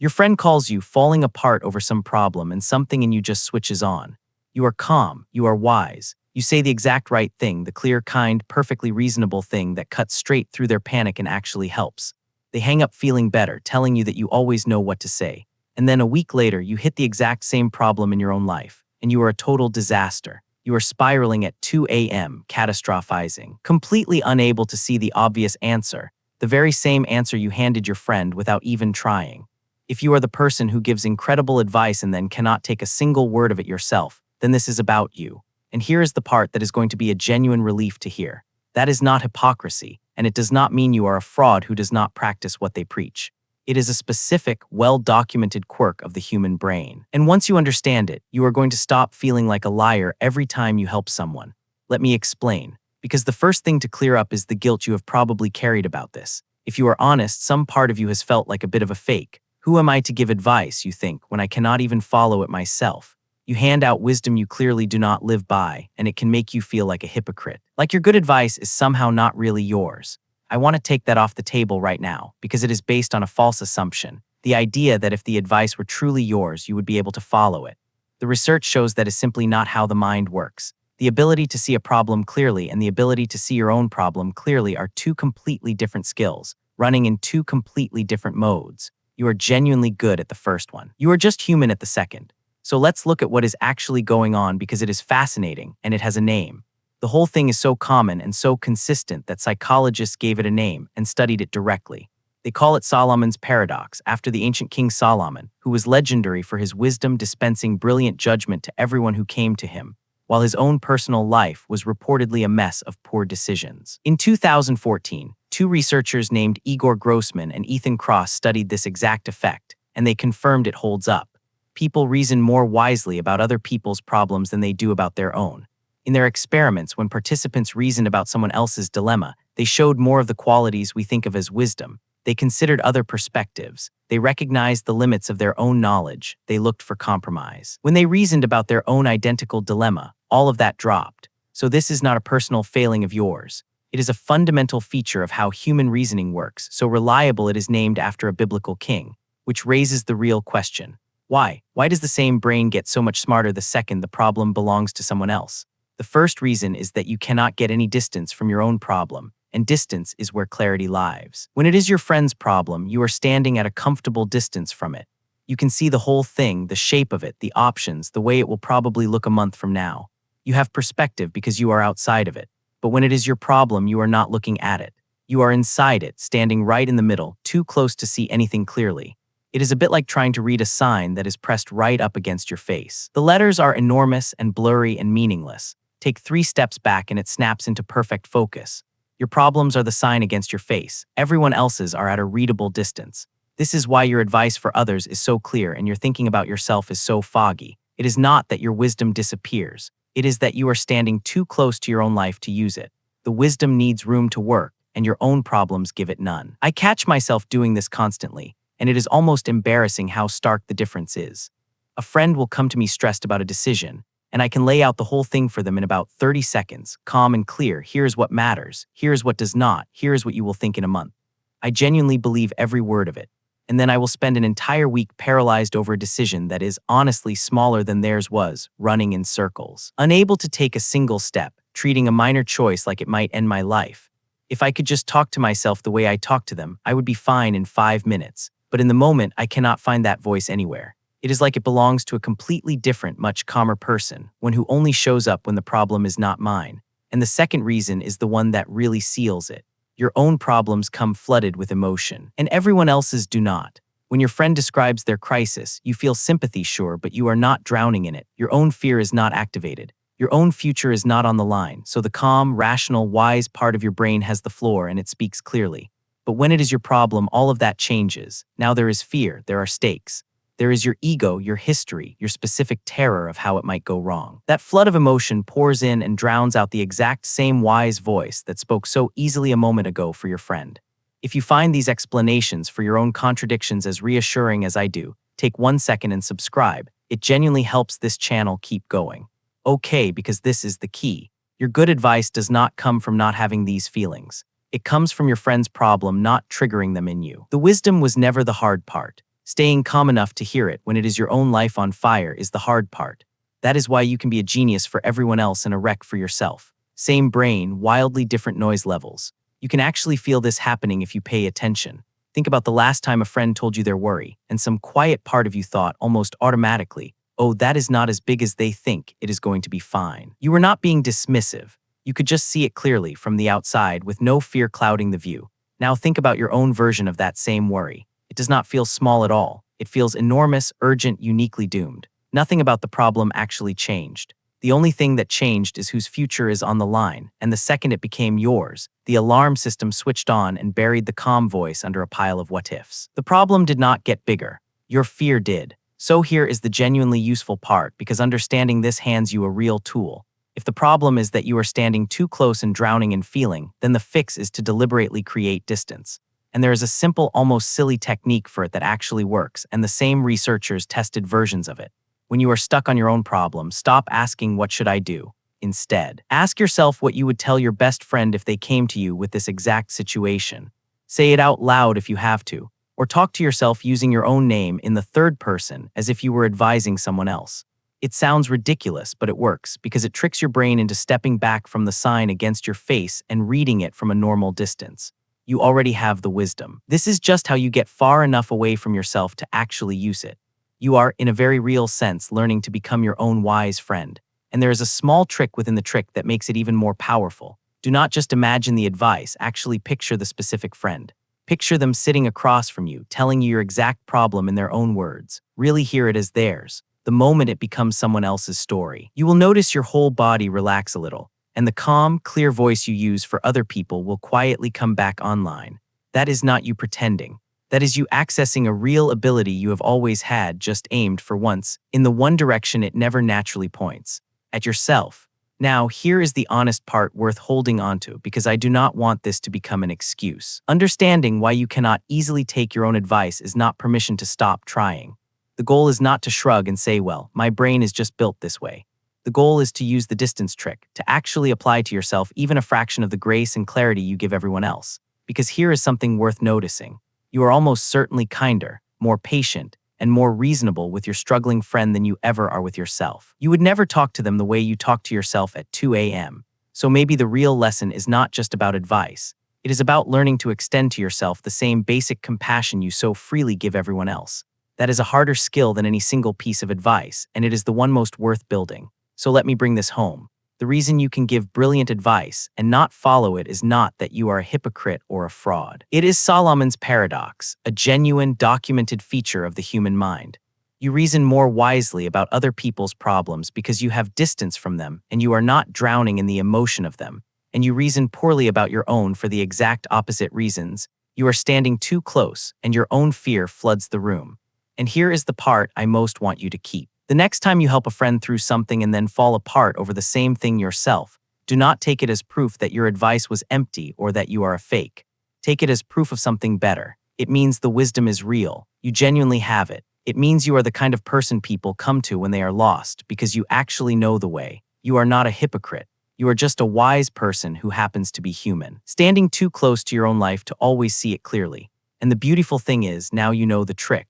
Your friend calls you falling apart over some problem and something in you just switches on. You are calm, you are wise. You say the exact right thing, the clear, kind, perfectly reasonable thing that cuts straight through their panic and actually helps. They hang up feeling better, telling you that you always know what to say. And then a week later, you hit the exact same problem in your own life, and you are a total disaster. You are spiraling at 2 a.m., catastrophizing, completely unable to see the obvious answer, the very same answer you handed your friend without even trying. If you are the person who gives incredible advice and then cannot take a single word of it yourself, then this is about you. And here is the part that is going to be a genuine relief to hear. That is not hypocrisy, and it does not mean you are a fraud who does not practice what they preach. It is a specific, well-documented quirk of the human brain. And once you understand it, you are going to stop feeling like a liar every time you help someone. Let me explain. Because the first thing to clear up is the guilt you have probably carried about this. If you are honest, some part of you has felt like a bit of a fake. Who am I to give advice, you think, when I cannot even follow it myself? You hand out wisdom you clearly do not live by, and it can make you feel like a hypocrite. Like your good advice is somehow not really yours. I want to take that off the table right now, because it is based on a false assumption. The idea that if the advice were truly yours, you would be able to follow it. The research shows that is simply not how the mind works. The ability to see a problem clearly and the ability to see your own problem clearly are two completely different skills, running in two completely different modes. You are genuinely good at the first one. You are just human at the second. So let's look at what is actually going on because it is fascinating and it has a name. The whole thing is so common and so consistent that psychologists gave it a name and studied it directly. They call it Solomon's paradox, after the ancient king Solomon, who was legendary for his wisdom dispensing brilliant judgment to everyone who came to him, while his own personal life was reportedly a mess of poor decisions. In 2014, two researchers named Igor Grossman and Ethan Cross studied this exact effect, and they confirmed it holds up. People reason more wisely about other people's problems than they do about their own. In their experiments, when participants reasoned about someone else's dilemma, they showed more of the qualities we think of as wisdom. They considered other perspectives. They recognized the limits of their own knowledge. They looked for compromise. When they reasoned about their own identical dilemma, all of that dropped. So this is not a personal failing of yours. It is a fundamental feature of how human reasoning works, so reliable it is named after a biblical king, which raises the real question. Why? Why does the same brain get so much smarter the second the problem belongs to someone else? The first reason is that you cannot get any distance from your own problem, and distance is where clarity lies. When it is your friend's problem, you are standing at a comfortable distance from it. You can see the whole thing, the shape of it, the options, the way it will probably look a month from now. You have perspective because you are outside of it. But when it is your problem, you are not looking at it. You are inside it, standing right in the middle, too close to see anything clearly. It is a bit like trying to read a sign that is pressed right up against your face. The letters are enormous and blurry and meaningless. Take 3 steps back and it snaps into perfect focus. Your problems are the sign against your face. Everyone else's are at a readable distance. This is why your advice for others is so clear and your thinking about yourself is so foggy. It is not that your wisdom disappears. It is that you are standing too close to your own life to use it. The wisdom needs room to work, and your own problems give it none. I catch myself doing this constantly, and it is almost embarrassing how stark the difference is. A friend will come to me stressed about a decision, and I can lay out the whole thing for them in about 30 seconds, calm and clear. Here's what matters, here's what does not, here's what you will think in a month. I genuinely believe every word of it. And then I will spend an entire week paralyzed over a decision that is honestly smaller than theirs was, running in circles. Unable to take a single step, treating a minor choice like it might end my life. If I could just talk to myself the way I talk to them, I would be fine in 5 minutes. But in the moment, I cannot find that voice anywhere. It is like it belongs to a completely different, much calmer person, one who only shows up when the problem is not mine. And the second reason is the one that really seals it. Your own problems come flooded with emotion, and everyone else's do not. When your friend describes their crisis, you feel sympathy, sure, but you are not drowning in it. Your own fear is not activated. Your own future is not on the line, so the calm, rational, wise part of your brain has the floor and it speaks clearly. But when it is your problem, all of that changes. Now there is fear, there are stakes. There is your ego, your history, your specific terror of how it might go wrong. That flood of emotion pours in and drowns out the exact same wise voice that spoke so easily a moment ago for your friend. If you find these explanations for your own contradictions as reassuring as I do, take 1 second and subscribe. It genuinely helps this channel keep going. Okay, because this is the key. Your good advice does not come from not having these feelings. It comes from your friend's problem not triggering them in you. The wisdom was never the hard part. Staying calm enough to hear it when it is your own life on fire is the hard part. That is why you can be a genius for everyone else and a wreck for yourself. Same brain, wildly different noise levels. You can actually feel this happening if you pay attention. Think about the last time a friend told you their worry, and some quiet part of you thought almost automatically, oh, that is not as big as they think, it is going to be fine. You were not being dismissive. You could just see it clearly from the outside with no fear clouding the view. Now think about your own version of that same worry. It does not feel small at all. It feels enormous, urgent, uniquely doomed. Nothing about the problem actually changed. The only thing that changed is whose future is on the line, and the second it became yours, the alarm system switched on and buried the calm voice under a pile of what-ifs. The problem did not get bigger. Your fear did. So here is the genuinely useful part, because understanding this hands you a real tool. If the problem is that you are standing too close and drowning in feeling, then the fix is to deliberately create distance. And there is a simple, almost silly technique for it that actually works, and the same researchers tested versions of it. When you are stuck on your own problem, stop asking, what should I do? Instead, ask yourself what you would tell your best friend if they came to you with this exact situation. Say it out loud if you have to, or talk to yourself using your own name in the third person as if you were advising someone else. It sounds ridiculous, but it works because it tricks your brain into stepping back from the sign against your face and reading it from a normal distance. You already have the wisdom. This is just how you get far enough away from yourself to actually use it. You are, in a very real sense, learning to become your own wise friend. And there is a small trick within the trick that makes it even more powerful. Do not just imagine the advice, actually picture the specific friend. Picture them sitting across from you, telling you your exact problem in their own words. Really hear it as theirs. The moment it becomes someone else's story, you will notice your whole body relax a little, and the calm, clear voice you use for other people will quietly come back online. That is not you pretending. That is you accessing a real ability you have always had, just aimed for once in the one direction it never naturally points, at yourself. Now, here is the honest part worth holding onto, because I do not want this to become an excuse. Understanding why you cannot easily take your own advice is not permission to stop trying. The goal is not to shrug and say, well, my brain is just built this way. The goal is to use the distance trick, to actually apply to yourself even a fraction of the grace and clarity you give everyone else. Because here is something worth noticing. You are almost certainly kinder, more patient, and more reasonable with your struggling friend than you ever are with yourself. You would never talk to them the way you talk to yourself at 2 a.m. So maybe the real lesson is not just about advice. It is about learning to extend to yourself the same basic compassion you so freely give everyone else. That is a harder skill than any single piece of advice, and it is the one most worth building. So let me bring this home. The reason you can give brilliant advice and not follow it is not that you are a hypocrite or a fraud. It is Solomon's paradox, a genuine, documented feature of the human mind. You reason more wisely about other people's problems because you have distance from them and you are not drowning in the emotion of them. And you reason poorly about your own for the exact opposite reasons. You are standing too close and your own fear floods the room. And here is the part I most want you to keep. The next time you help a friend through something and then fall apart over the same thing yourself, do not take it as proof that your advice was empty or that you are a fake. Take it as proof of something better. It means the wisdom is real. You genuinely have it. It means you are the kind of person people come to when they are lost because you actually know the way. You are not a hypocrite. You are just a wise person who happens to be human, standing too close to your own life to always see it clearly. And the beautiful thing is, now you know the trick.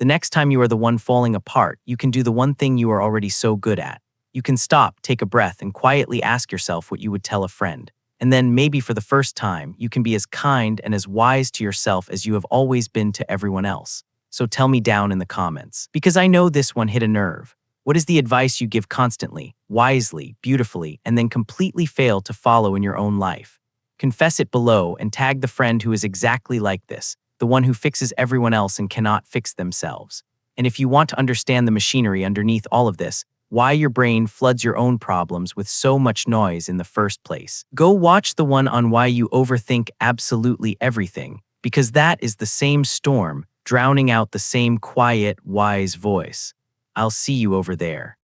The next time you are the one falling apart, you can do the one thing you are already so good at. You can stop, take a breath, and quietly ask yourself what you would tell a friend. And then, maybe for the first time, you can be as kind and as wise to yourself as you have always been to everyone else. So tell me down in the comments, because I know this one hit a nerve. What is the advice you give constantly, wisely, beautifully, and then completely fail to follow in your own life? Confess it below and tag the friend who is exactly like this, the one who fixes everyone else and cannot fix themselves. And if you want to understand the machinery underneath all of this, why your brain floods your own problems with so much noise in the first place, go watch the one on why you overthink absolutely everything, because that is the same storm drowning out the same quiet, wise voice. I'll see you over there.